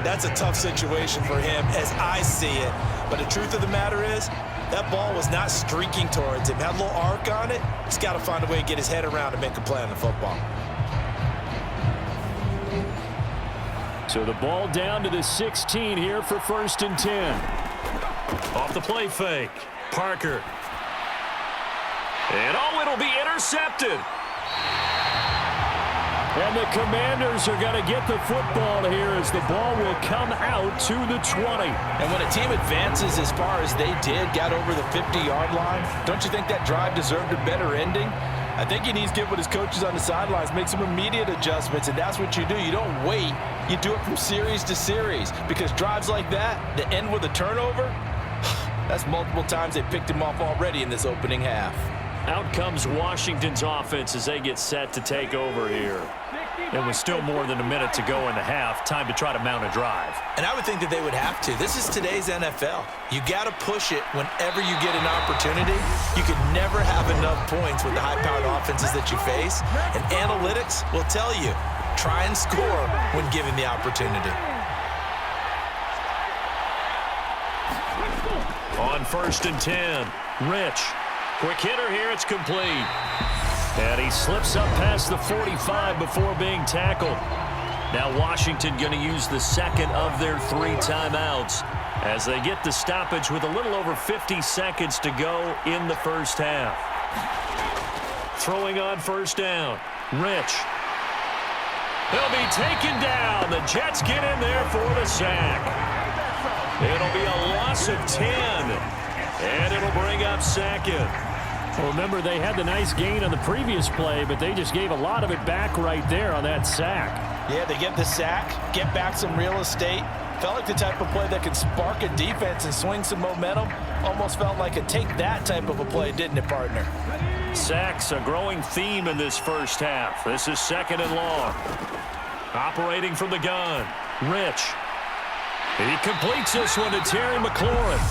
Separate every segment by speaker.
Speaker 1: That's a tough situation for him as I see it. But the truth of the matter is, that ball was not streaking towards him. Had a little arc on it. He's got to find a way to get his head around and make a play on the football.
Speaker 2: So the ball down to the 16 here for 1st and 10. Off the play fake. Parker. And it'll be intercepted. And the Commanders are going to get the football here as the ball will come out to the 20.
Speaker 1: And when a team advances as far as they did, got over the 50-yard line, don't you think that drive deserved a better ending? I think he needs to get with his coaches on the sidelines, make some immediate adjustments, and that's what you do. You don't wait. You do it from series to series, because drives like that end with a turnover, that's multiple times they picked him off already in this opening half.
Speaker 2: Out comes Washington's offense as they get set to take over here. And with still more than a minute to go in the half, time to try to mount a drive.
Speaker 1: And I would think that they would have to. This is today's NFL. You got to push it whenever you get an opportunity. You can never have enough points with the high-powered offenses that you face. And analytics will tell you, try and score when given the opportunity.
Speaker 2: On 1st and 10, Rich. Quick hitter here, it's complete. And he slips up past the 45 before being tackled. Now Washington going to use the second of their 3 timeouts as they get the stoppage with a little over 50 seconds to go in the first half. Throwing on 1st down, Rich. He'll be taken down. The Jets get in there for the sack. It'll be a loss of 10. And it'll bring up 2nd. Well, remember, they had the nice gain on the previous play, but they just gave a lot of it back right there on that sack.
Speaker 1: Yeah, they get the sack, get back some real estate. Felt like the type of play that could spark a defense and swing some momentum. Almost felt like a take-that type of a play, didn't it, partner?
Speaker 2: Sacks, a growing theme in this first half. This is 2nd and long. Operating from the gun, Rich. He completes this one to Terry McLaurin.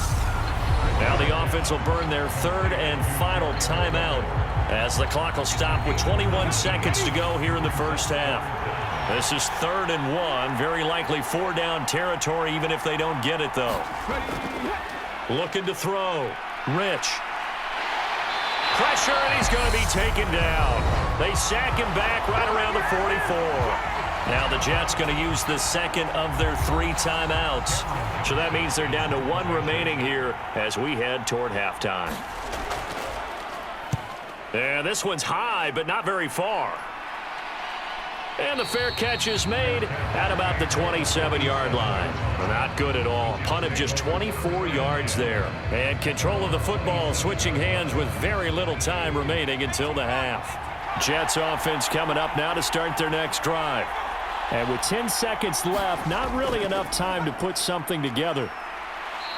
Speaker 2: Now the offense will burn their 3rd and final timeout as the clock will stop with 21 seconds to go here in the first half. This is 3rd and 1, very likely 4-down territory even if they don't get it, though. Looking to throw. Rich. Pressure, and he's going to be taken down. They sack him back right around the 44. Now the Jets going to use the second of their 3 timeouts. So that means they're down to 1 remaining here as we head toward halftime. And this one's high, but not very far. And the fair catch is made at about the 27-yard line. Not good at all. Punt of just 24 yards there. And control of the football switching hands with very little time remaining until the half. Jets offense coming up now to start their next drive. And with 10 seconds left, not really enough time to put something together.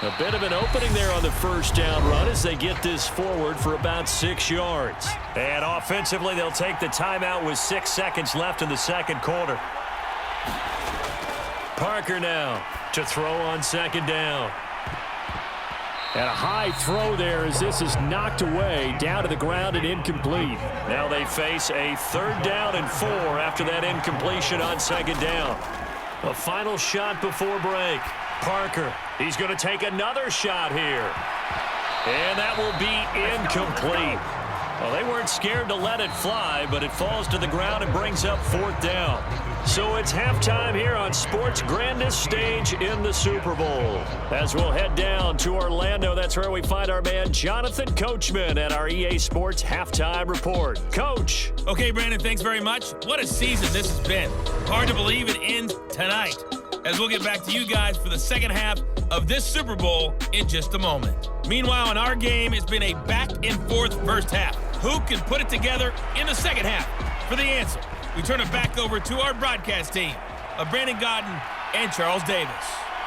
Speaker 2: A bit of an opening there on the 1st down run as they get this forward for about 6 yards. And offensively, they'll take the timeout with 6 seconds left in the 2nd quarter. Parker now to throw on 2nd down. And a high throw there as this is knocked away, down to the ground and incomplete. Now they face a 3rd down and 4 after that incompletion on 2nd down. A final shot before break. Parker, he's going to take another shot here. And that will be incomplete. Well, they weren't scared to let it fly, but it falls to the ground and brings up 4th down. So it's halftime here on sports' grandest stage in the Super Bowl. As we'll head down to Orlando, that's where we find our man Jonathan Coachman at our EA Sports Halftime Report. Coach.
Speaker 3: Okay, Brandon, thanks very much. What a season this has been. Hard to believe it ends tonight, as we'll get back to you guys for the second half of this Super Bowl in just a moment. Meanwhile, in our game, it's been a back-and-forth first half. Who can put it together in the second half? For the answer, we turn it back over to our broadcast team of Brandon Godden and Charles Davis.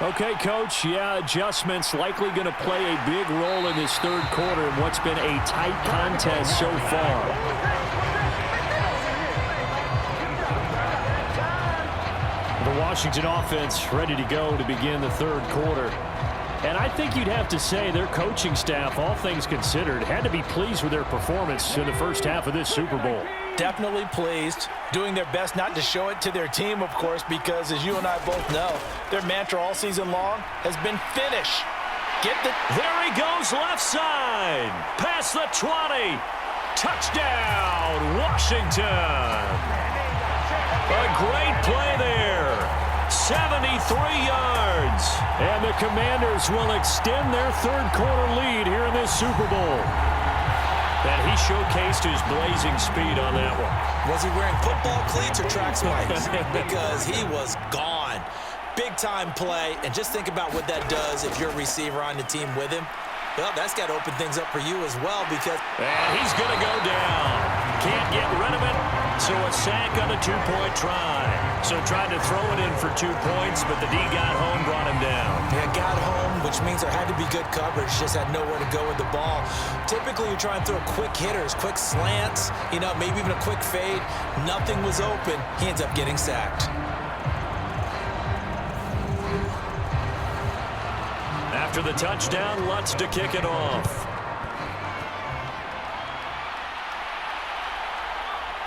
Speaker 2: Okay, Coach, adjustments likely going to play a big role in this 3rd quarter in what's been a tight contest so far. The Washington offense ready to go to begin the 3rd quarter. And I think you'd have to say their coaching staff, all things considered, had to be pleased with their performance in the first half of this Super Bowl.
Speaker 1: Definitely pleased, doing their best not to show it to their team, of course, because as you and I both know, their mantra all season long has been finish.
Speaker 2: There he goes left side. Past the 20. Touchdown, Washington. A great play there. 73 yards. And the Commanders will extend their third-quarter lead here in this Super Bowl. And he showcased his blazing speed on that one.
Speaker 4: Was he wearing football cleats or track spikes? Because he was gone. Big-time play. And just think about what that does if you're a receiver on the team with him. Well, that's got to open things up for you as well because...
Speaker 2: And he's going to go down. Can't get rid of it. So a sack on a two-point try. So tried to throw it in for 2 points, but the D got home, brought him down.
Speaker 4: Yeah, got home, which means there had to be good coverage. Just had nowhere to go with the ball. Typically, you try and throw quick hitters, quick slants, maybe even a quick fade. Nothing was open. He ends up getting sacked.
Speaker 2: After the touchdown, Lutz to kick it off.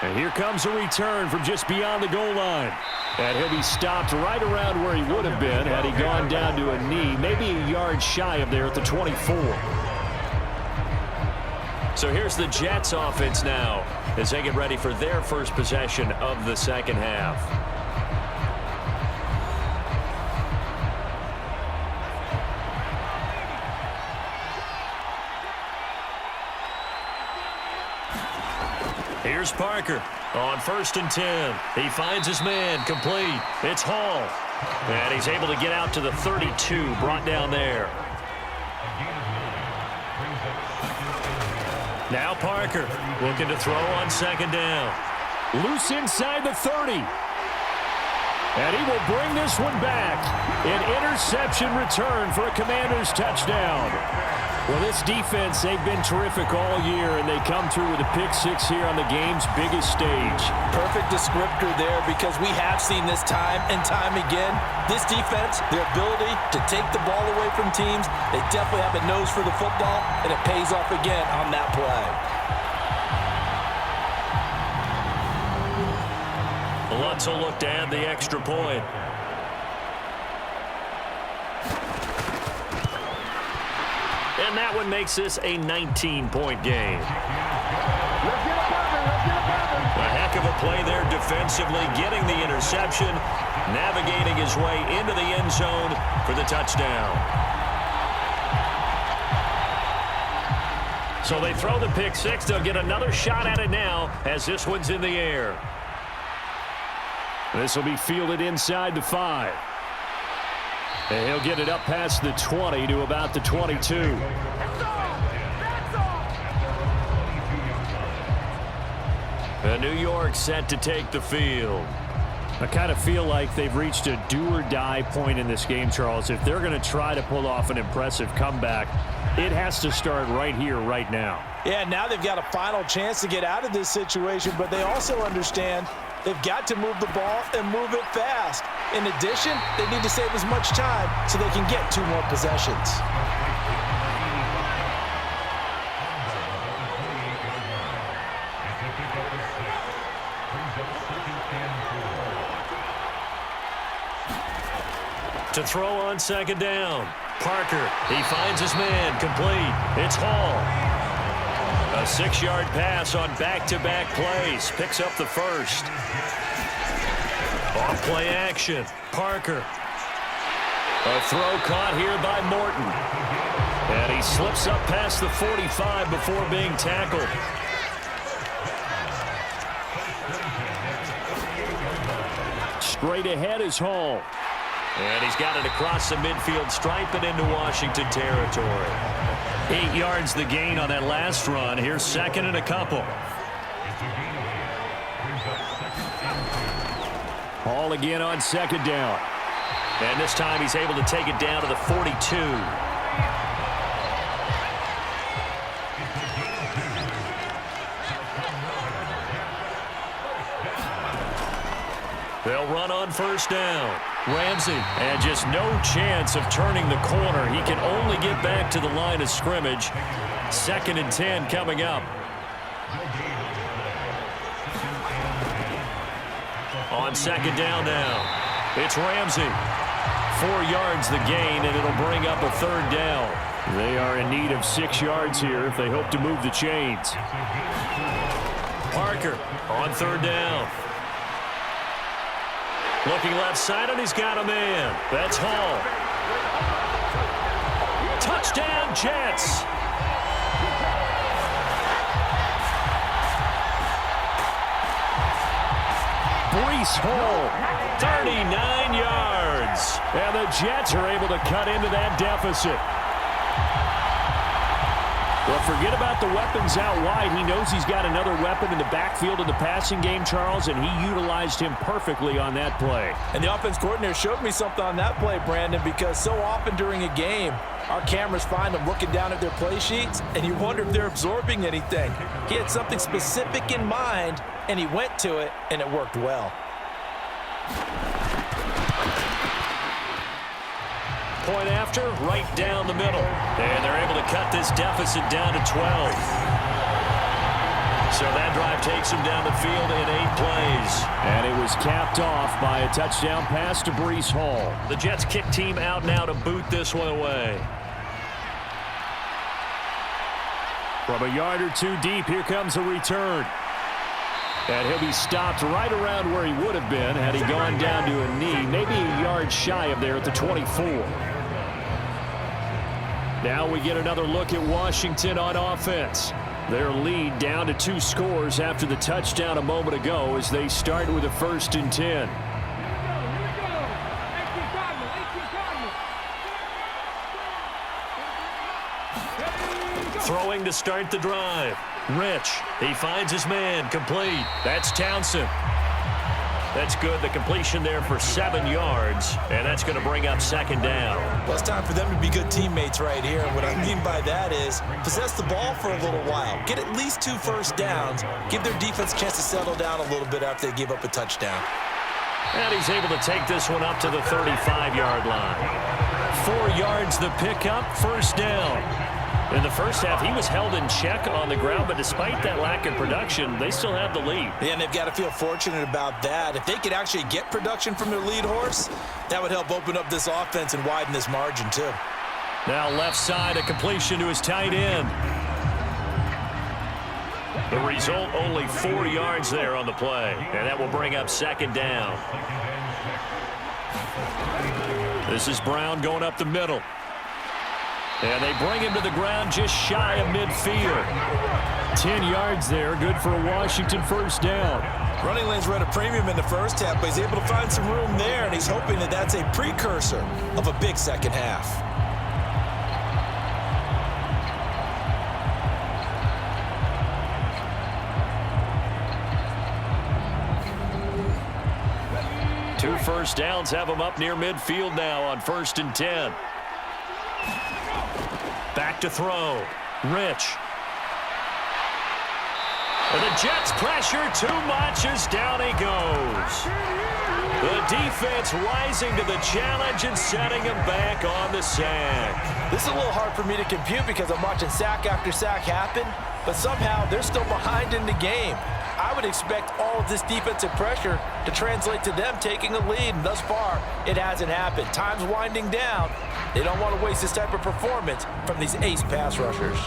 Speaker 2: And here comes a return from just beyond the goal line. And he'll be stopped right around where he would have been had he gone down to a knee, maybe a yard shy of there at the 24. So here's the Jets offense now as they get ready for their first possession of the second half. Here's Parker on 1st and 10. He finds his man complete. It's Hall. And he's able to get out to the 32, brought down there. Now Parker looking to throw on 2nd down. Loose inside the 30. And he will bring this one back. An interception return for a Commanders touchdown. Well, this defense, they've been terrific all year, and they come through with a pick-6 here on the game's biggest stage.
Speaker 1: Perfect descriptor there because we have seen this time and time again. This defense, their ability to take the ball away from teams, they definitely have a nose for the football, and it pays off again on that play.
Speaker 2: Lutz will look to add the extra point. And that one makes this a 19-point game. A heck of a play there defensively, getting the interception, navigating his way into the end zone for the touchdown. So they throw the pick-6. They'll get another shot at it now as this one's in the air. This will be fielded inside the 5. And he'll get it up past the 20 to about the 22. And New York set to take the field. I kind of feel like they've reached a do-or-die point in this game, Charles. If they're going to try to pull off an impressive comeback, it has to start right here, right now.
Speaker 1: Yeah, now they've got a final chance to get out of this situation, but they also understand they've got to move the ball and move it fast. In addition, they need to save as much time so they can get 2 more possessions.
Speaker 2: To throw on 2nd down. Parker, he finds his man, complete. It's Hall. A 6-yard pass on back-to-back plays. Picks up the first. Off play action. Parker. A throw caught here by Morton. And he slips up past the 45 before being tackled. Straight ahead is Hall. And he's got it across the midfield stripe and into Washington territory. 8 yards the gain on that last run. Here's 2nd and a couple. Hall again on 2nd down. And this time he's able to take it down to the 42. They'll run on 1st down. Ramsey, and just no chance of turning the corner. He can only get back to the line of scrimmage. 2nd and 10 coming up. On second down now. It's Ramsey. 4 yards the gain, and it'll bring up a third down. They are in need of 6 yards here if they hope to move the chains. Parker on third down. Looking left side, and he's got a man. That's Hall. Touchdown, Jets. Breece Hall, 39 yards. And the Jets are able to cut into that deficit. Well, forget about the weapons out wide. He knows he's got another weapon in the backfield of the passing game, Charles, and he utilized him perfectly on that play.
Speaker 1: And the offense coordinator showed me something on that play, Brandon, because so often during a game, our cameras find them looking down at their play sheets, and you wonder if they're absorbing anything. He had something specific in mind, and he went to it, and it worked well.
Speaker 2: Point after, right down the middle. And they're able to cut this deficit down to 12. So that drive takes them down the field in 8 plays.
Speaker 5: And it was capped off by a touchdown pass to Breece Hall.
Speaker 2: The Jets kick team out now to boot this one away.
Speaker 5: From a yard or 2 deep, here comes a return. And he'll be stopped right around where he would have been had he gone down to a knee, maybe a yard shy of there at the 24. Now we get another look at Washington on offense. Their lead down to 2 scores after the touchdown a moment ago as they start with a 1st and 10.
Speaker 2: Throwing to start the drive. Rich, he finds his man, complete. That's Townsend. That's good. The completion there for 7 yards, and that's going to bring up 2nd down.
Speaker 4: Well, it's time for them to be good teammates right here. And what I mean by that is possess the ball for a little while. Get at least 2 first downs. Give their defense a chance to settle down a little bit after they give up a touchdown.
Speaker 2: And he's able to take this one up to the 35-yard line. 4 yards the pickup, 1st down. In the first half, he was held in check on the ground, but despite that lack of production, they still have the lead.
Speaker 4: Yeah, and they've got to feel fortunate about that. If they could actually get production from their lead horse, that would help open up this offense and widen this margin, too.
Speaker 2: Now left side, a completion to his tight end. The result, only 4 yards there on the play, and that will bring up 2nd down. This is Brown going up the middle. And they bring him to the ground just shy of midfield.
Speaker 5: 10 yards there, good for a Washington 1st down.
Speaker 4: Running lanes were at a premium in the first half, but he's able to find some room there, and he's hoping that that's a precursor of a big second half.
Speaker 2: Two first downs have him up near midfield now on 1st and 10. Back to throw. Rich. And the Jets pressure too much as down he goes. The defense rising to the challenge and setting him back on the sack.
Speaker 1: This is a little hard for me to compute because I'm watching sack after sack happen, but somehow they're still behind in the game. I would expect all of this defensive pressure to translate to them taking a lead, and thus far, it hasn't happened. Time's winding down. They don't want to waste this type of performance from these ace pass rushers.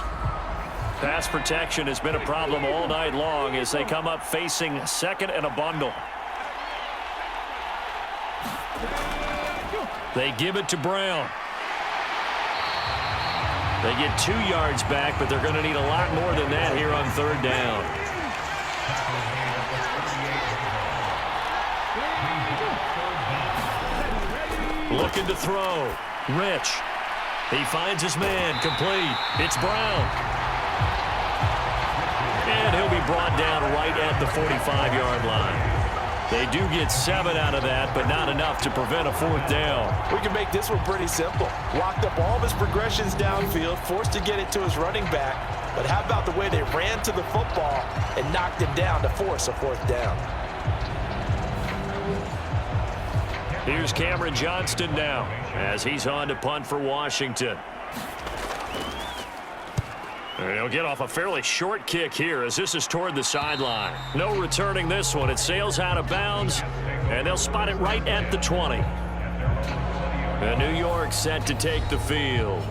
Speaker 2: Pass protection has been a problem all night long as they come up facing 2nd and a bundle. They give it to Brown. They get 2 yards back, but they're going to need a lot more than that here on 3rd down. Looking to throw. Rich. He finds his man. Complete. It's Brown. And he'll be brought down right at the 45-yard line. They do get 7 out of that, but not enough to prevent a 4th down.
Speaker 1: We can make this one pretty simple. Locked up all of his progressions downfield, forced to get it to his running back. But how about the way they ran to the football and knocked him down to force a 4th down?
Speaker 2: Here's Cameron Johnston now as he's on to punt for Washington. And he'll get off a fairly short kick here as this is toward the sideline. No returning this one. It sails out of bounds, And they'll spot it right at the 20. And New York set to take the field.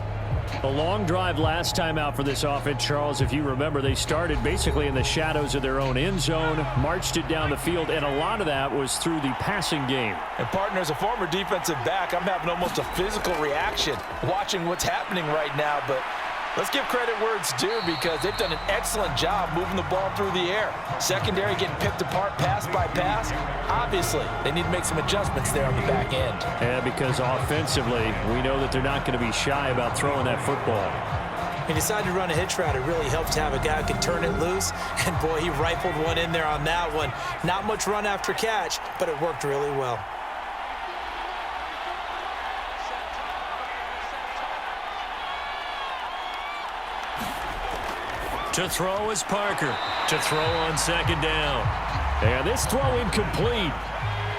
Speaker 5: A long drive last time out for this offense, Charles. If you remember, they started basically in the shadows of their own end zone, marched it down the field, and a lot of that was through the passing game.
Speaker 1: And, partner, as a former defensive back, I'm having almost a physical reaction watching what's happening right now. But let's give credit where it's due because they've done an excellent job moving the ball through the air. Secondary getting picked apart pass by pass. Obviously, they need to make some adjustments there on the back end.
Speaker 5: Yeah, because offensively, we know that they're not going to be shy about throwing that football.
Speaker 4: He decided to run a hitch route. It really helps to have a guy who can turn it loose. And, boy, he rifled one in there on that one. Not much run after catch, but it worked really well.
Speaker 2: To throw is Parker. To throw on second down.
Speaker 5: And this throw incomplete.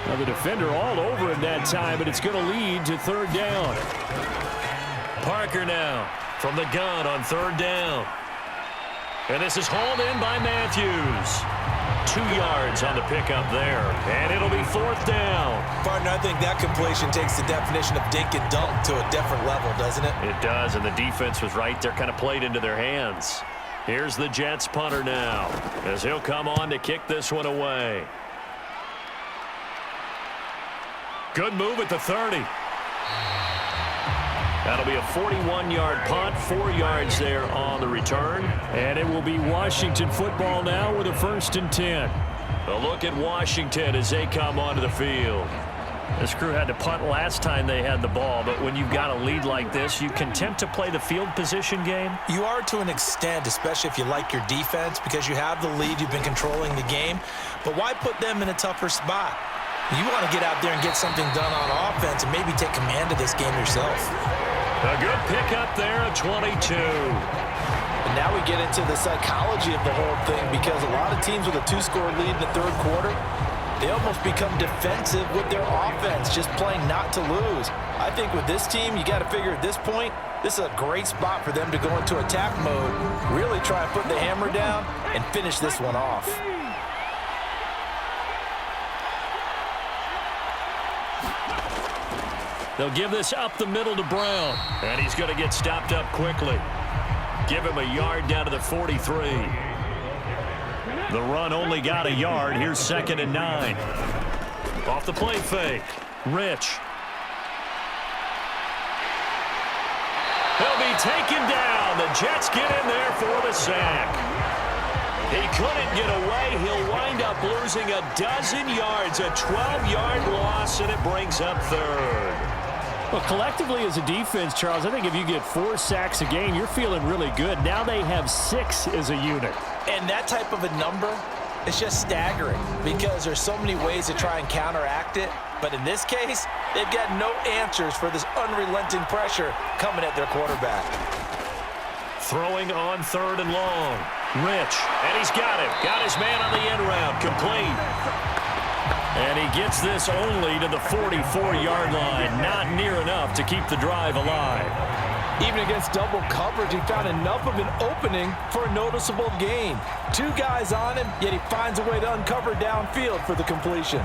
Speaker 5: Now the defender all over him that time, but it's going to lead to third down.
Speaker 2: Parker now from the gun on third down. And this is hauled in by Matthews. 2 yards on the pickup there. And it'll be fourth down.
Speaker 4: Partner, I think that completion takes the definition of dink and dunk to a different level, doesn't it?
Speaker 2: It does, and the defense was right there, kind of played into their hands. Here's the Jets punter now, as he'll come on to kick this one away. Good move at the 30. That'll be a 41-yard punt, 4 yards there on the return.
Speaker 5: And it will be Washington football now with a 1st and 10.
Speaker 2: A look at Washington as they come onto the field.
Speaker 5: This crew had to punt last time they had the ball, but when you've got a lead like this, you can tempt to play the field position game.
Speaker 4: You are to an extent, especially if you like your defense, because you have the lead, you've been controlling the game. But why put them in a tougher spot? You want to get out there and get something done on offense and maybe take command of this game yourself.
Speaker 2: A good pickup there at 22.
Speaker 1: And now we get into the psychology of the whole thing because a lot of teams with a 2-score lead in the third quarter, they almost become defensive with their offense, just playing not to lose. I think with this team, you got to figure at this point, this is a great spot for them to go into attack mode, really try and put the hammer down and finish this one off.
Speaker 2: They'll give this up the middle to Brown. And he's going to get stopped up quickly. Give him a yard down to the 43. The run only got a yard. Here's 2nd and 9. Off the play fake. Rich. He'll be taken down. The Jets get in there for the sack. He couldn't get away. He'll wind up losing a dozen yards. A 12-yard loss, and it brings up third.
Speaker 5: Well, collectively as a defense, Charles, I think if you get 4 sacks a game, you're feeling really good. Now they have 6 as a unit.
Speaker 1: And that type of a number is just staggering because there's so many ways to try and counteract it. But in this case, they've got no answers for this unrelenting pressure coming at their quarterback.
Speaker 2: Throwing on 3rd and long. Rich, and he's got it. Got his man on the end route. Complete. And he gets this only to the 44-yard line. Not near enough to keep the drive alive.
Speaker 1: Even against double coverage, he found enough of an opening for a noticeable gain. 2 guys on him, yet he finds a way to uncover downfield for the completion.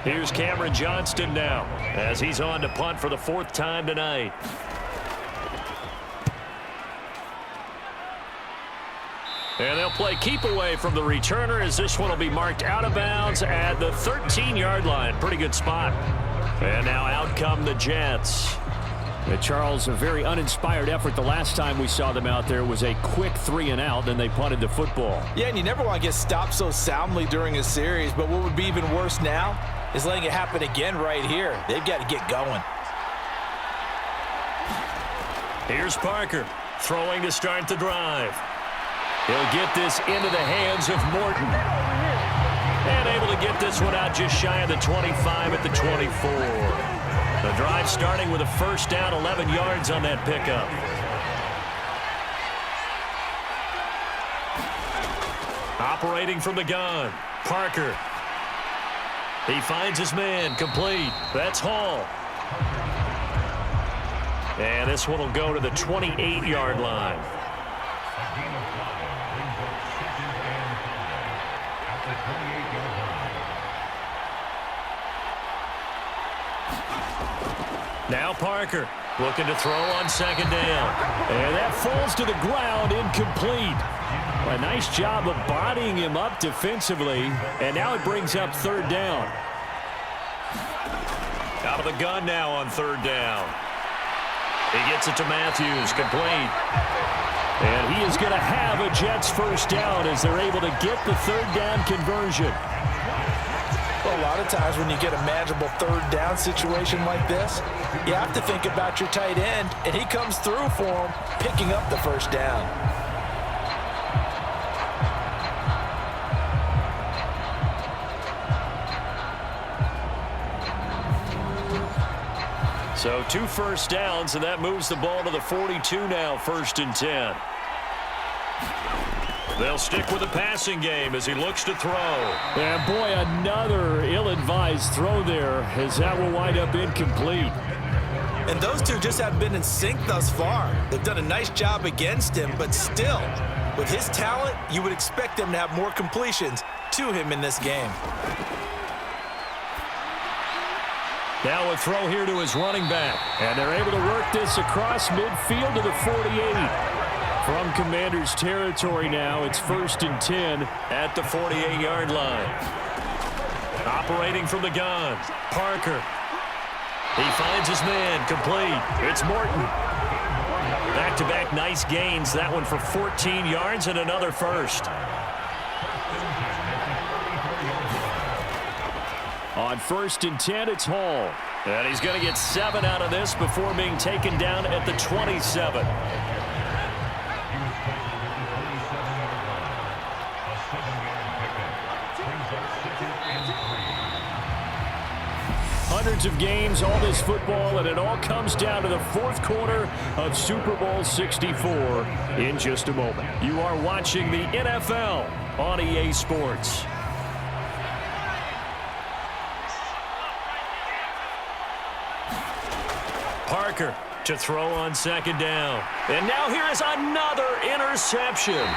Speaker 2: Here's Cameron Johnston now as he's on to punt for the 4th time tonight. And they'll play keep away from the returner as this one will be marked out of bounds at the 13-yard line. Pretty good spot. And now out come the Jets.
Speaker 5: Charles, a very uninspired effort. The last time we saw them out there was a quick 3-and-out, then they punted the football.
Speaker 1: Yeah, and you never want to get stopped so soundly during a series, but what would be even worse now is letting it happen again right here. They've got to get going.
Speaker 2: Here's Parker throwing to start the drive. He'll get this into the hands of Morton. And able to get this one out just shy of the 25 at the 24. The drive starting with a 1st down, 11 yards on that pickup. Operating from the gun, Parker. He finds his man, complete. That's Hall. And this one will go to the 28-yard line. Now Parker looking to throw on second down. And that falls to the ground, incomplete. A nice job of bodying him up defensively. And now it brings up third down. Out of the gun now on third down. He gets it to Matthews, complete. And he is going to have a Jets first down as they're able to get the third down conversion.
Speaker 1: Well, a lot of times when you get a manageable third down situation like this, you have to think about your tight end, and he comes through for him, picking up the first down.
Speaker 2: So 2 first downs, and that moves the ball to the 42 now, 1st and 10. They'll stick with the passing game as he looks to throw.
Speaker 5: And boy, another ill-advised throw there as that will wind up incomplete.
Speaker 1: And those two just haven't been in sync thus far. They've done a nice job against him, but still, with his talent, you would expect them to have more completions to him in this game.
Speaker 5: Now a throw here to his running back. And they're able to work this across midfield to the 48. From Commanders territory now, it's 1st and 10
Speaker 2: at the 48-yard line. Operating from the gun, Parker. He finds his man, complete. It's Morton. Back-to-back nice gains, that one for 14 yards and another first.
Speaker 5: On 1st and 10, it's Hall.
Speaker 2: And he's going to get 7 out of this before being taken down at the 27.
Speaker 5: Hundreds of games, all this football, and it all comes down to the 4th quarter of Super Bowl 64 in just a moment. You are watching the NFL on EA Sports.
Speaker 2: Parker to throw on second down. And now here is another interception.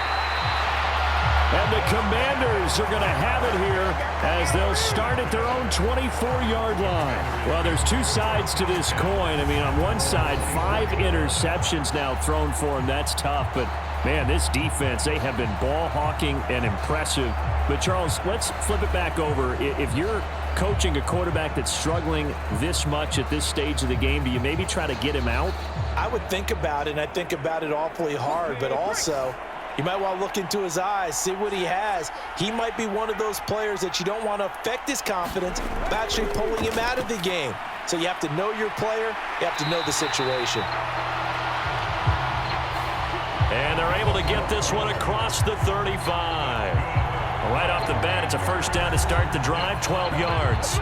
Speaker 5: And the Commanders are going to have it here as they'll start at their own 24-yard line. Well, there's two sides to this coin. I mean, on one side, 5 interceptions now thrown for him. That's tough. But, man, this defense, they have been ball hawking and impressive. But, Charles, let's flip it back over. If you're coaching a quarterback that's struggling this much at this stage of the game, do you maybe try to get him out?
Speaker 1: I would think about it, and I think about it awfully hard, but also you might want to look into his eyes, see what he has. He might be one of those players that you don't want to affect his confidence by actually pulling him out of the game. So you have to know your player. You have to know the situation.
Speaker 2: And they're able to get this one across the 35. Right off the bat, it's a first down to start the drive, 12 yards.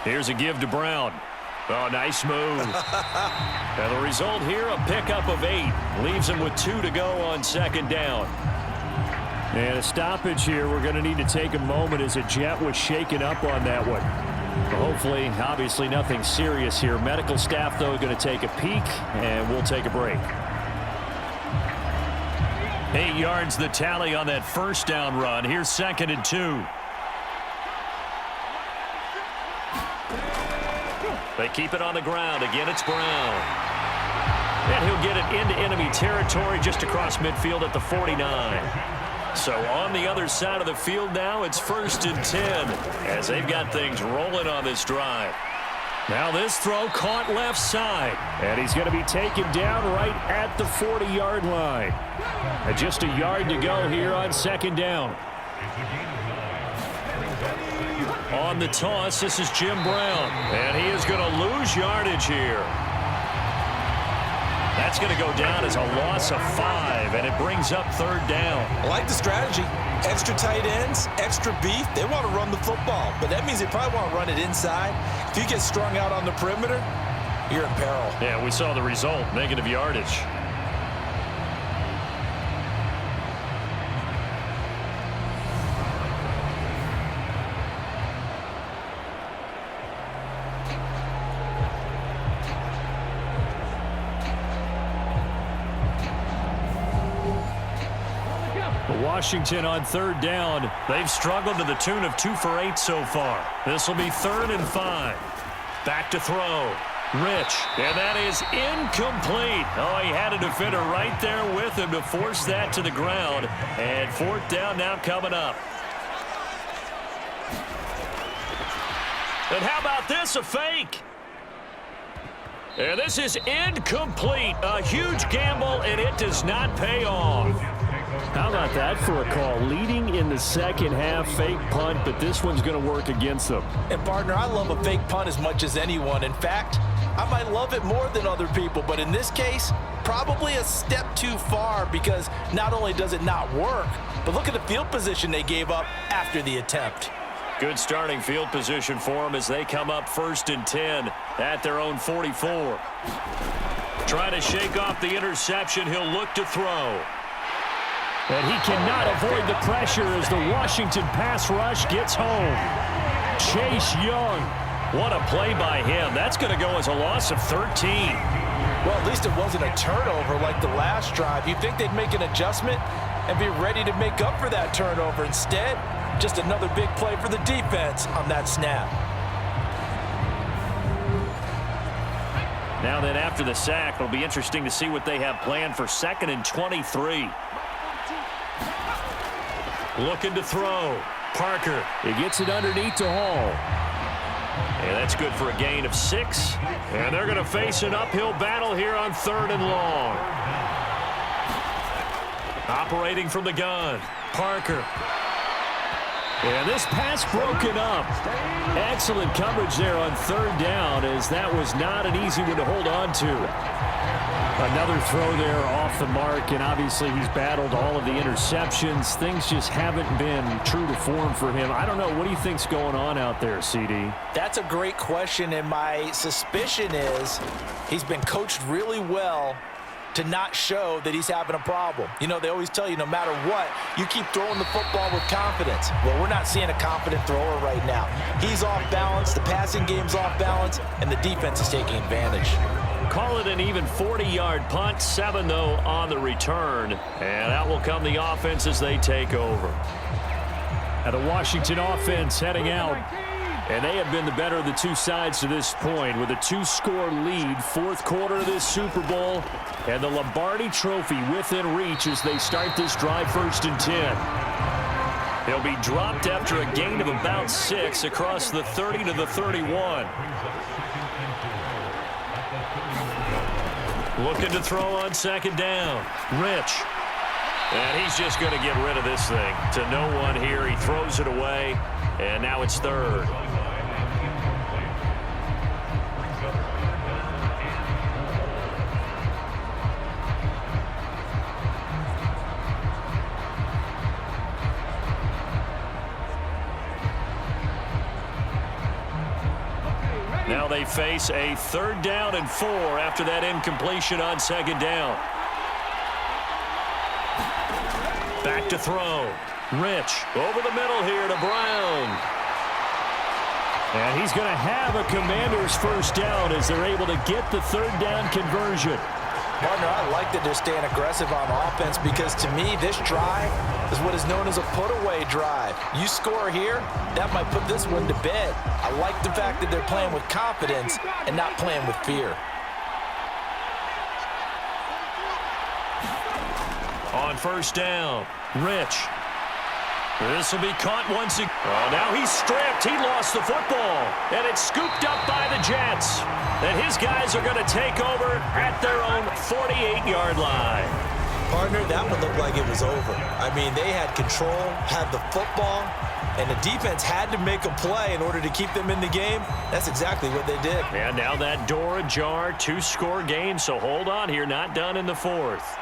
Speaker 2: Here's a give to Brown. Oh, nice move. And the result here, a pickup of 8. Leaves him with 2 to go on second down.
Speaker 5: And a stoppage here. We're going to need to take a moment as a Jet was shaken up on that one. Hopefully, obviously nothing serious here. Medical staff, though, going to take a peek, and we'll take a break.
Speaker 2: 8 yards the tally on that first down run. Here's 2nd and 2. They keep it on the ground. Again, it's Brown. And he'll get it into enemy territory just across midfield at the 49. So on the other side of the field now, it's 1st and 10 as they've got things rolling on this drive. Now this throw caught left side.
Speaker 5: And he's going to be taken down right at the 40-yard line. And just a yard to go here on second down.
Speaker 2: On the toss, this is Jim Brown. And he is going to lose yardage here. That's going to go down as a loss of 5, and it brings up third down.
Speaker 1: I like the strategy. Extra tight ends, extra beef. They want to run the football, but that means they probably want to run it inside. If you get strung out on the perimeter, you're in peril.
Speaker 2: Yeah, we saw the result, negative yardage.
Speaker 5: Washington on third down.
Speaker 2: They've struggled to the tune of 2 for 8 so far. This will be 3rd and 5. Back to throw. Rich, and that is incomplete. Oh, he had a defender right there with him to force that to the ground. And 4th down now coming up. And how about this, a fake? And this is incomplete. A huge gamble, and it does not pay off.
Speaker 5: How about that for a call? Leading in the second half, fake punt, but this one's going to work against them.
Speaker 1: And, partner, I love a fake punt as much as anyone. In fact, I might love it more than other people, but in this case, probably a step too far because not only does it not work, but look at the field position they gave up after the attempt.
Speaker 2: Good starting field position for them as they come up 1st and 10 at their own 44. Trying to shake off the interception. He'll look to throw.
Speaker 5: And he cannot avoid the pressure as the Washington pass rush gets home. Chase Young.
Speaker 2: What a play by him. That's going to go as a loss of 13.
Speaker 1: Well, at least it wasn't a turnover like the last drive. You'd think they'd make an adjustment and be ready to make up for that turnover. Instead, just another big play for the defense on that snap.
Speaker 2: Now then, after the sack, it'll be interesting to see what they have planned for 2nd and 23. Looking to throw. Parker.
Speaker 5: He gets it underneath to Hall.
Speaker 2: And that's good for a gain of 6. And they're going to face an uphill battle here on 3rd and long. Operating from the gun. Parker.
Speaker 5: And this pass broken up. Excellent coverage there on 3rd down as that was not an easy one to hold on to. Another throw there off the mark, and obviously he's battled all of the interceptions. Things just haven't been true to form for him. I don't know. What do you think's going on out there, CD?
Speaker 1: That's a great question, and my suspicion is he's been coached really well to not show that he's having a problem. You know, they always tell you no matter what, you keep throwing the football with confidence. Well, we're not seeing a confident thrower right now. He's off balance, the passing game's off balance, and the defense is taking advantage.
Speaker 2: Call it an even 40-yard punt, 7 though on the return. And out will come the offense as they take over.
Speaker 5: And the Washington offense heading out. And they have been the better of the two sides to this point with a 2-score lead. 4th quarter of this Super Bowl. And the Lombardi Trophy within reach as they start this drive 1st and 10.
Speaker 2: He'll be dropped after a gain of about 6 across the 30 to the 31. Looking to throw on 2nd down. Rich. And he's just going to get rid of this thing. To no one here. He throws it away. And now it's 3rd. Now they face a 3rd down and 4 after that incompletion on 2nd down. Back to throw. Rich over the middle here to Brown.
Speaker 5: And he's going to have a Commanders 1st down as they're able to get the 3rd down conversion.
Speaker 1: Partner, I like that they're staying aggressive on offense because to me this drive is what is known as a put-away drive. You score here, that might put this one to bed. I like the fact that they're playing with confidence and not playing with fear.
Speaker 2: On 1st down, Rich. This will be caught once again. Oh, now he's stripped. He lost the football. And it's scooped up by the Jets. And his guys are going to take over at their own 48-yard line.
Speaker 1: Partner, that one looked like it was over. I mean, they had control, had the football, and the defense had to make a play in order to keep them in the game. That's exactly what they did.
Speaker 2: And now that door ajar, 2-score game, so hold on here, not done in the 4th.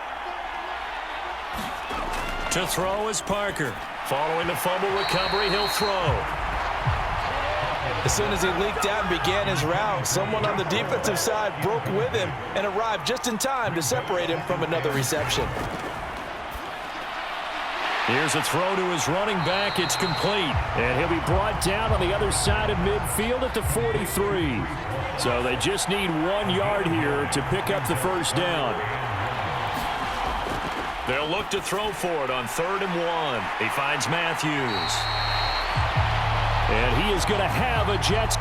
Speaker 2: To throw is Parker. Following the fumble recovery, he'll throw.
Speaker 1: As soon as he leaked out and began his route, someone on the defensive side broke with him and arrived just in time to separate him from another reception.
Speaker 5: Here's a throw to his running back. It's complete. And he'll be brought down on the other side of midfield at the 43. So they just need 1 yard here to pick up the 1st down.
Speaker 2: They'll look to throw for it on 3rd and 1. He finds Matthews.
Speaker 5: And he is going to have a Jets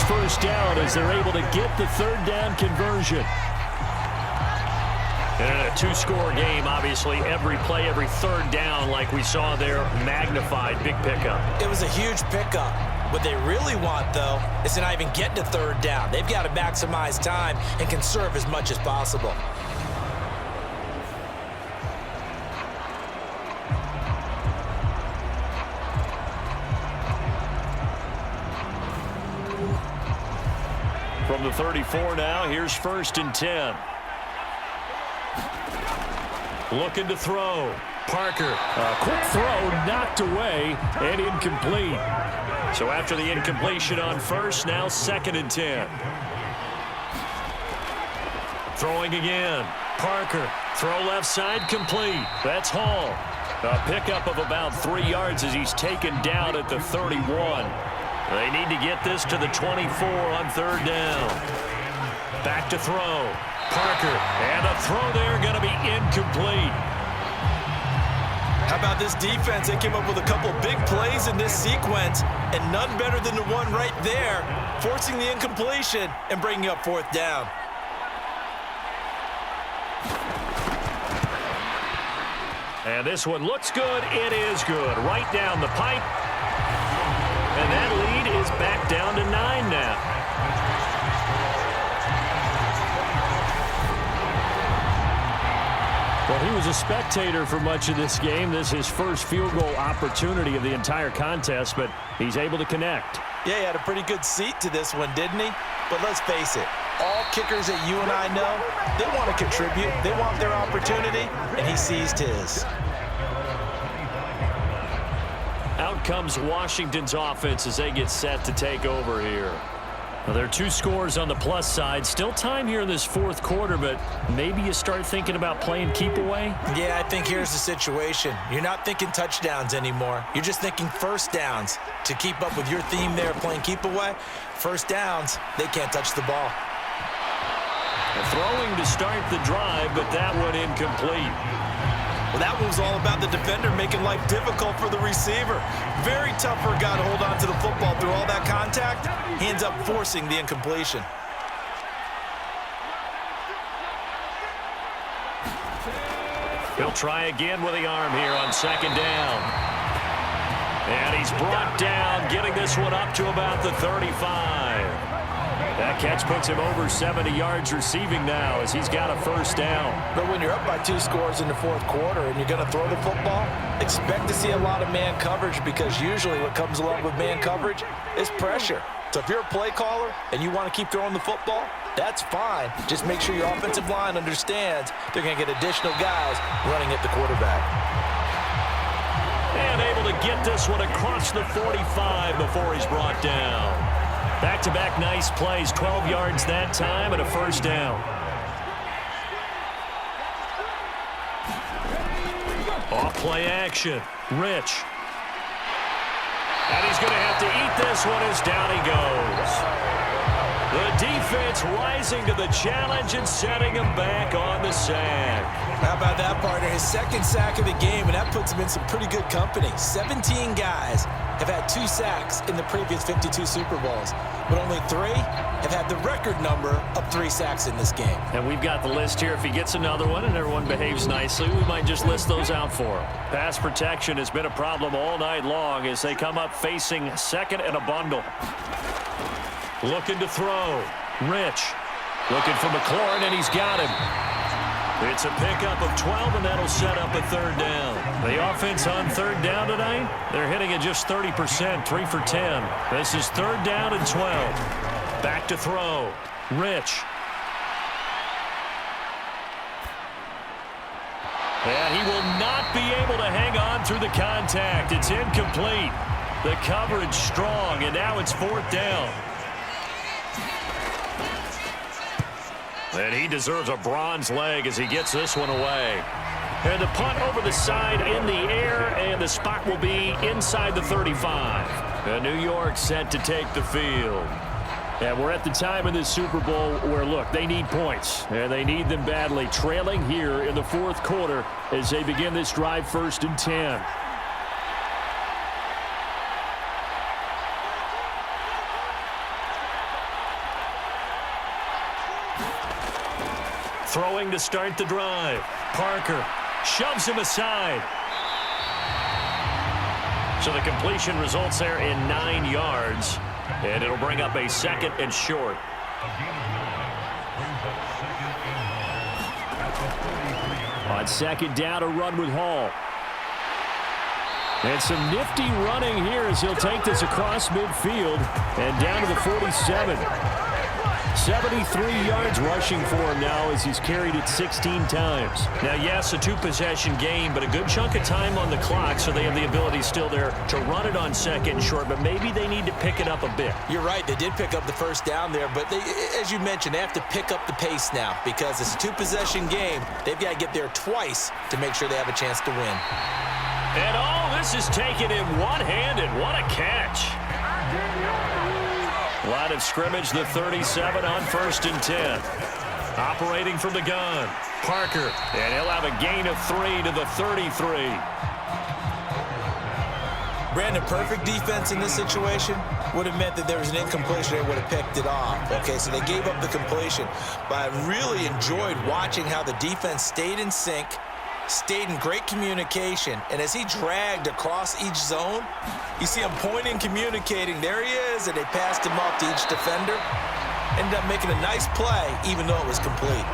Speaker 5: first down as they're able to get the 3rd down conversion.
Speaker 2: And a 2-score game, obviously, every play, every 3rd down, like we saw there, magnified, big pickup.
Speaker 4: It was a huge pickup. What they really want, though, is to not even get to 3rd down. They've got to maximize time and conserve as much as possible.
Speaker 2: From the 34 now, here's 1st and 10. Looking to throw. Parker.
Speaker 5: A quick throw knocked away and incomplete.
Speaker 2: So after the incompletion on 1st, now 2nd and 10. Throwing again. Parker. Throw left side complete. That's Hall. A pickup of about 3 yards as he's taken down at the 31. They need to get this to the 24 on 3rd down. Back to throw. Parker. And a throw there going to be incomplete.
Speaker 4: How about this defense? They came up with a couple big plays in this sequence, and none better than the one right there, forcing the incompletion and bringing up 4th down.
Speaker 2: And this one looks good. It is good. Right down the pipe. And that lead is back down to 9 now.
Speaker 5: Well, he was a spectator for much of this game. This is his first field goal opportunity of the entire contest, but he's able to connect.
Speaker 4: Yeah, he had a pretty good seat to this one, didn't he? But let's face it, all kickers that you and I know, they want to contribute. They want their opportunity, and he seized his.
Speaker 2: Out comes Washington's offense as they get set to take over here.
Speaker 5: Well, there are 2 scores on the plus side. Still time here in this 4th quarter, but maybe you start thinking about playing keep away?
Speaker 4: Yeah, I think here's the situation. You're not thinking touchdowns anymore. You're just thinking 1st downs. To keep up with your theme there, playing keep away, 1st downs, they can't touch the ball.
Speaker 2: Throwing to start the drive, but that one incomplete.
Speaker 4: Well, that one was all about the defender making life difficult for the receiver. Very tough for a guy to hold on to the football through all that contact. He ends up forcing the incompletion.
Speaker 2: He'll try again with the arm here on 2nd down. And he's brought down, getting this one up to about the 35. That catch puts him over 70 yards receiving now as he's got a 1st down.
Speaker 4: But when you're up by 2 scores in the 4th quarter and you're going to throw the football, expect to see a lot of man coverage, because usually what comes along with man coverage is pressure. So if you're a play caller and you want to keep throwing the football, that's fine. Just make sure your offensive line understands they're going to get additional guys running at the quarterback.
Speaker 2: And able to get this one across the 45 before he's brought down. Back-to-back nice plays, 12 yards that time and a 1st down. Off play action. Rich. And he's going to have to eat this one as down he goes. The defense rising to the challenge and setting him back on the sack.
Speaker 4: How about that, partner? His 2nd sack of the game, and that puts him in some pretty good company. 17 guys have had 2 sacks in the previous 52 Super Bowls, but only 3 have had the record number of 3 sacks in this game.
Speaker 2: And we've got the list here. If he gets another one and everyone behaves nicely, we might just list those out for him. Pass protection has been a problem all night long as they come up facing 2nd and a bundle. Looking to throw. Rich. Looking for McLaurin, and he's got him. It's a pickup of 12, and that'll set up a 3rd down. The offense on 3rd down tonight, they're hitting at just 30%, 3 for 10. This is 3rd down and 12. Back to throw. Rich. And he will not be able to hang on through the contact. It's incomplete. The coverage strong, and now it's 4th down. And he deserves a bronze leg as he gets this one away. And the punt over the side in the air, and the spot will be inside the 35. And New York set to take the field.
Speaker 5: And we're at the time in this Super Bowl where, look, they need points. And they need them badly. Trailing here in the fourth quarter as they begin this drive, 1st and 10. Throwing to start the drive. Parker shoves him aside. So the completion results there in 9 yards. And it'll bring up a 2nd and short. On 2nd down, a run with Hall. And some nifty running here as he'll take this across midfield and down to the 47. 73 yards rushing for him now as he's carried it 16 times. Now, yes, a 2-possession game, but a good chunk of time on the clock, so they have the ability still there to run it on 2nd and short, but maybe they need to pick it up a bit.
Speaker 4: You're right. They did pick up the 1st down there, but they, as you mentioned, they have to pick up the pace now because it's a 2-possession game. They've got to get there twice to make sure they have a chance to win.
Speaker 2: And this is taken in one-handed. What a catch. Line of scrimmage, the 37 on 1st and 10. Operating from the gun, Parker, and he'll have a gain of 3 to the 33.
Speaker 4: Brandon, perfect defense in this situation would have meant that there was an incompletion. They would have picked it off. Okay, so they gave up the completion. But I really enjoyed watching how the defense stayed in sync, stayed in great communication, and as he dragged across each zone, you see him pointing, communicating. There he is, and they passed him off to each defender. Ended up making a nice play, even though it was complete.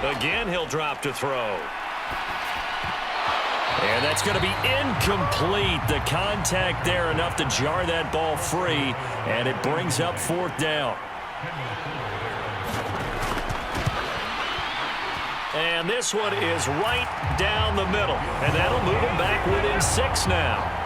Speaker 2: Again, he'll drop to throw. And that's going to be incomplete. The contact there enough to jar that ball free, and it brings up 4th down. And this one is right down the middle, and that'll move him back within 6 now.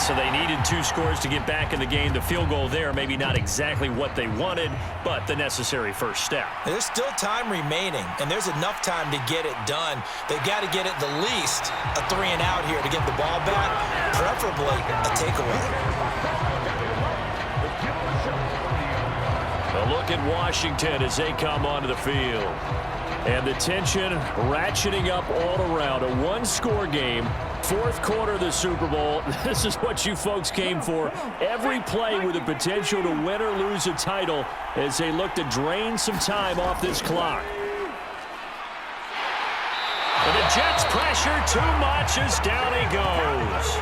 Speaker 2: So they needed 2 scores to get back in the game. The field goal there, maybe not exactly what they wanted, but the necessary 1st step.
Speaker 4: There's still time remaining, and there's enough time to get it done. They've got to get at the least a 3 and out here to get the ball back, preferably a takeaway.
Speaker 2: A look at Washington as they come onto the field. And the tension ratcheting up all around. A 1-score game. 4th quarter of the Super Bowl. This is what you folks came for. Every play with the potential to win or lose a title as they look to drain some time off this clock. And the Jets pressure too much as down he goes.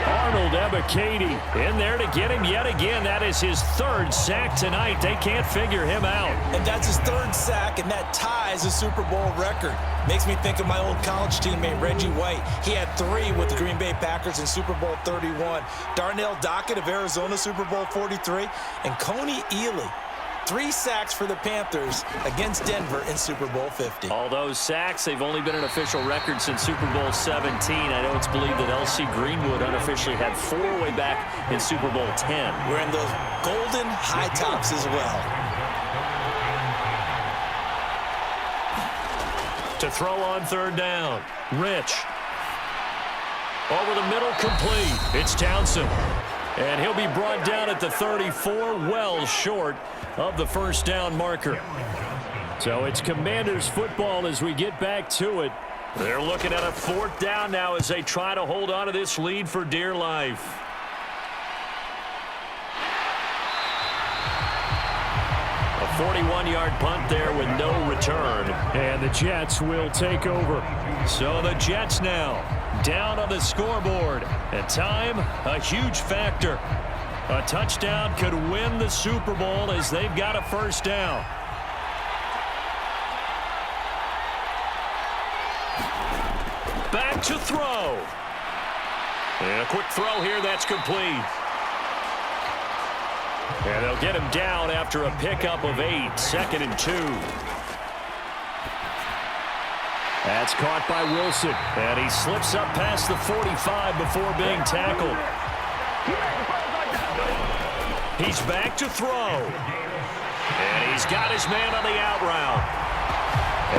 Speaker 2: Arnold Ebiketie in there to get him yet again. That is his 3rd sack tonight. They can't figure him out.
Speaker 4: And that's his 3rd sack, and that ties a Super Bowl record. Makes me think of my old college teammate, Reggie White. He had 3 with the Green Bay Packers in Super Bowl 31. Darnell Dockett of Arizona, Super Bowl 43. And Coney Ealy, 3 sacks for the Panthers against Denver in Super Bowl 50.
Speaker 2: All those sacks, they've only been an official record since Super Bowl 17. I know it's believed that L.C. Greenwood unofficially had 4 way back in Super Bowl 10.
Speaker 4: We're in those golden high tops as well.
Speaker 2: To throw on 3rd down, Rich. Over the middle, complete. It's Townsend. And he'll be brought down at the 34, well short of the 1st down marker. So it's Commanders football as we get back to it. They're looking at a 4th down now as they try to hold on to this lead for dear life. A 41-yard punt there with no return.
Speaker 5: And the Jets will take over.
Speaker 2: So the Jets now down on the scoreboard. And time, a huge factor. A touchdown could win the Super Bowl as they've got a 1st down. Back to throw. And a quick throw here that's complete. And they'll get him down after a pickup of 8, 2nd and 2.
Speaker 5: That's caught by Wilson.
Speaker 2: And he slips up past the 45 before being tackled. He's back to throw. And he's got his man on the out route.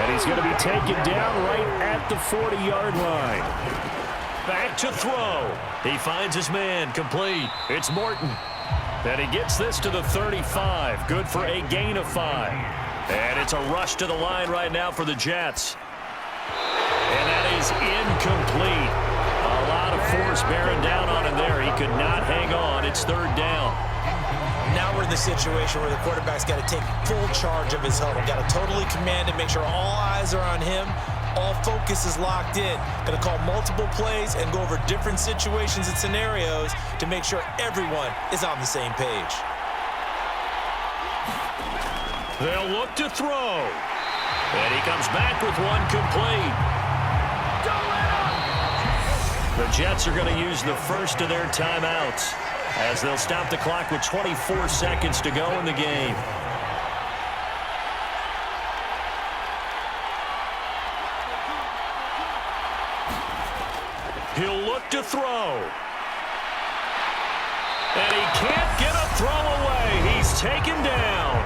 Speaker 5: And he's going to be taken down right at the 40-yard line.
Speaker 2: Back to throw. He finds his man, complete. It's Morton. And he gets this to the 35. Good for a gain of 5. And it's a rush to the line right now for the Jets. And that is incomplete. A lot of force bearing down on him there. He could not hang on. It's 3rd down.
Speaker 4: Now we're in the situation where the quarterback's got to take full charge of his huddle. Got to totally command it, make sure all eyes are on him. All focus is locked in. Going to call multiple plays and go over different situations and scenarios to make sure everyone is on the same page.
Speaker 2: They'll look to throw. And he comes back with one complete. The Jets are going to use the first of their timeouts as they'll stop the clock with 24 seconds to go in the game. He'll look to throw. And he can't get a throw away. He's taken down.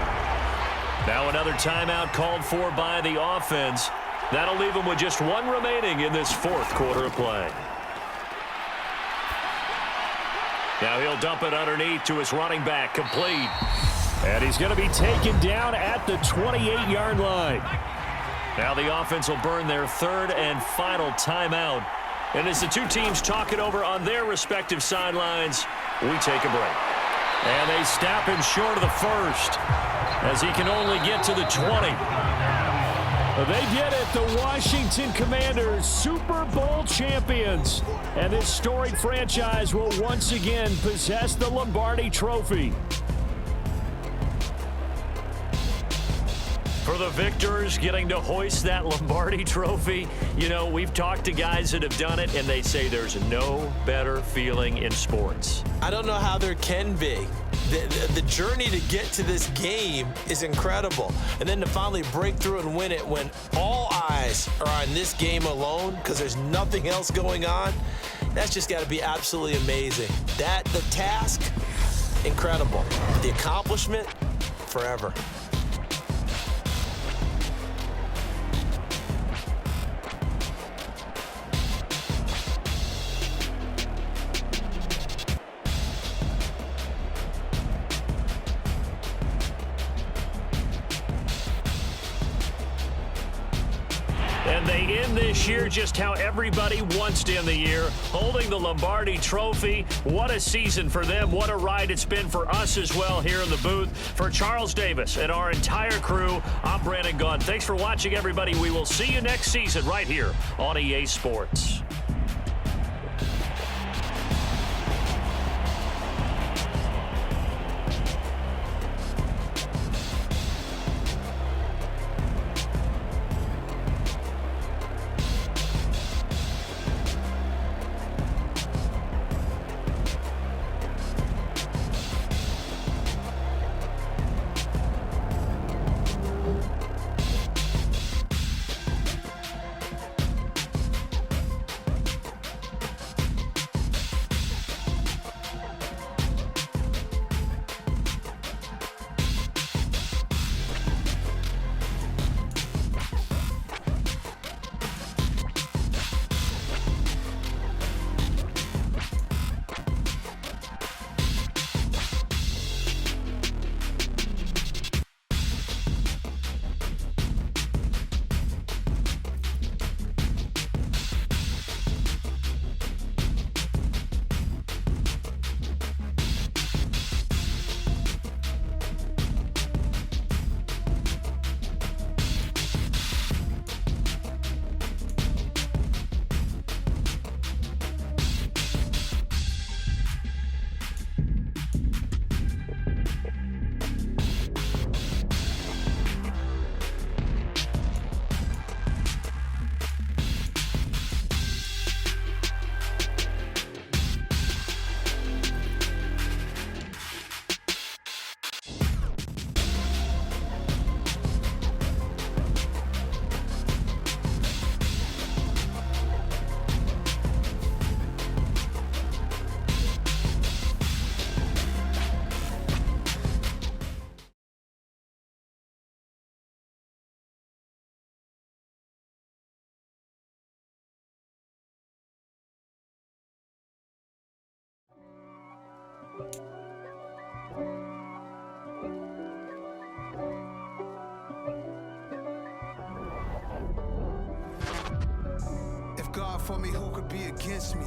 Speaker 2: Now another timeout called for by the offense. That'll leave him with just 1 remaining in this 4th quarter of play. Now he'll dump it underneath to his running back, complete.
Speaker 5: And he's going to be taken down at the 28-yard line.
Speaker 2: Now the offense will burn their 3rd and final timeout. And as the two teams talk it over on their respective sidelines, we take a break. And they stop him short of the 1st as he can only get to the 20.
Speaker 5: They get it, the Washington Commanders, Super Bowl champions. And this storied franchise will once again possess the Lombardi Trophy.
Speaker 2: For the victors getting to hoist that Lombardi Trophy, you know, we've talked to guys that have done it, and they say there's no better feeling in sports.
Speaker 4: I don't know how there can be. The journey to get to this game is incredible. And then to finally break through and win it when all eyes are on this game alone because there's nothing else going on, that's just got to be absolutely amazing. The task, incredible. The accomplishment, forever.
Speaker 2: And they end this year just how everybody wants to end the year, holding the Lombardi Trophy. What a season for them. What a ride it's been for us as well here in the booth. For Charles Davis and our entire crew, I'm Brandon Gaudin. Thanks for watching, everybody. We will see you next season right here on EA Sports.
Speaker 6: for me, who could be against me?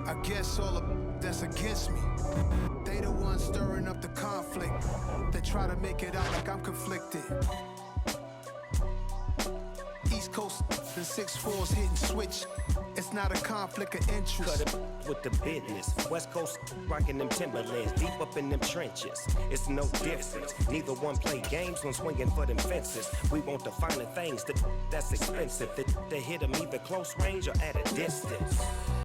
Speaker 6: I guess all of that's against me. They the ones stirring up the conflict. They try to make it out like I'm conflicted. East Coast and 6'4's hitting switch. It's not a conflict of interest.
Speaker 7: Cut it with the business. West Coast rocking them Timberlands, deep up in them trenches. It's no difference. Neither one play games when swinging for them fences. We want the finer things that's expensive. They hit them either close range or at a distance.